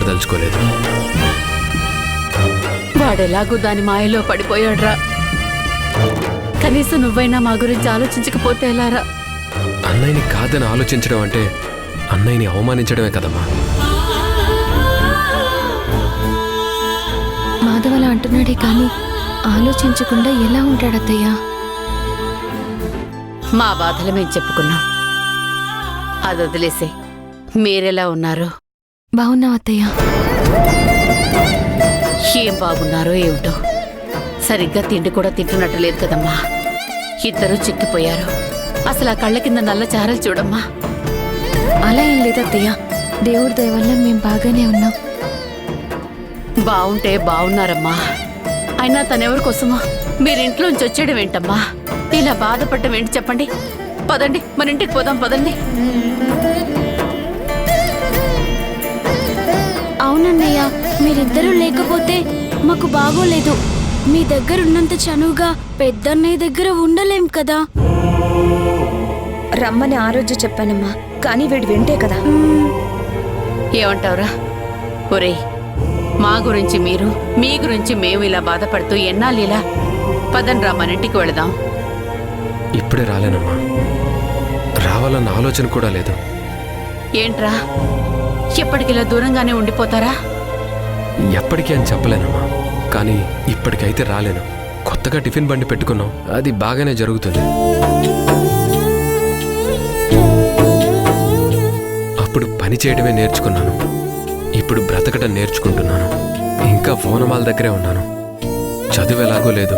తలుచుకోలేదు. వాడెలాగూ దాని మాయలో పడిపోయాడ్రా. కనీసం నువ్వైనా మా గురించి ఆలోచించకపోతే ఎలారా? అన్నయ్యని కాదని ఆలోచించడం అంటే అన్నయ్యని అవమానించడమే కదమ్మా. మాధవలా అంటున్నాడే కానీ ఆలోచించకుండా ఎలా ఉంటాడత్తయ్యా? మా బాధలు మేము చెప్పుకున్నాం, అది వదిలేసే. మీరెలా ఉన్నారు? బాగున్నావు అత్తయ్యా. ఏం బాగున్నారో ఏమిటో, సరిగ్గా తిండి కూడా తింటున్నట్టు లేదు కదమ్మా. ఇద్దరూ చిక్కిపోయారు. అసలు ఆ కళ్ళ కింద నల్ల చారలు చూడమ్మా. అలా ఏం లేదు అత్తయ్య, దేవుడి దయ వల్ల మేము బాగానే ఉన్నాం. బావుంటే బావున్నారమ్మా. అయినా తనెవరి కోసమా మీరింట్లోంచి వచ్చేయడం ఏంటమ్మా? ఇలా బాధపడటం ఏంటి చెప్పండి. పదండి, మన ఇంటికి పోదాం, పదండి. అవునన్నయ్య, మీరిద్దరూ లేకపోతే మాకు బాగోలేదు. మీ దగ్గర ఉన్నంత చనువుగా పెద్దన్నయ్య దగ్గర ఉండలేం కదా. రమ్మని ఆ రోజు చెప్పానమ్మా, కానీ వీడు వింటే కదా. ఏమంటావురా? ఒరేయ్, మా గురించి మీరు, మీ గురించి మేము ఇలా బాధపడుతూ ఎన్నాళ్ళు ఇలా? పదండ్రా, మన ఇంటికి వెళదాం. ఇప్పుడే రాలేనమ్మా. రావాలన్న ఆలోచన కూడా లేదు. ఏంట్రా, ఎప్పటికిలా దూరంగానే ఉండిపోతారా? ఎప్పటికీ అని చెప్పలేనమ్మా, కానీ ఇప్పటికైతే రాలేను. కొత్తగా టిఫిన్ బండి పెట్టుకున్నాం, అది బాగానే జరుగుతుంది. అప్పుడు పని చేయడమే నేర్చుకున్నాను, ఇప్పుడు బ్రతకడం నేర్చుకుంటున్నాను. ఇంకా ఫోనమాల దగ్గరే ఉన్నాను. చదువు ఎలాగో లేదు,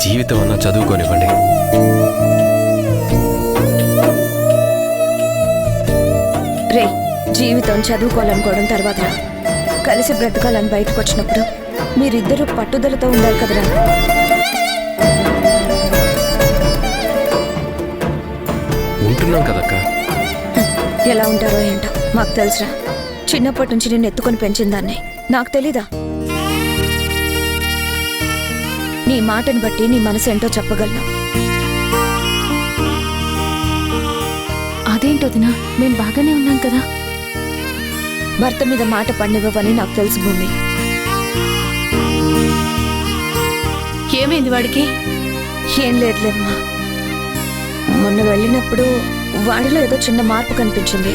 జీవితం అన్నా చదువుకోనివ్వండి. రే, జీవితం చదువుకోవాలనుకోవడం తర్వాత కలిసి బ్రతకాలని బయటకు వచ్చినప్పుడు మీరిద్దరూ పట్టుదలతో ఉండాలి కదరా. ఉంటున్నాం కదక్క. ఎలా ఉంటారో ఏంటో మాకు తెలుసురా. చిన్నప్పటి నుంచి నేను ఎత్తుకొని పెంచిందాన్ని, నాకు తెలీదా? నీ మాటను బట్టి నీ మనసు ఏంటో చెప్పగలను. అదేంటోదినా, మేం బాగానే ఉన్నాం కదా. భర్త మీద మాట పడినివ్వని నాకు తెలుసు భూమి. ఏమైంది వాడికి? ఏం లేదులేమ్మా, మొన్న వెళ్ళినప్పుడు వాడిలో ఏదో చిన్న మార్పు కనిపించింది.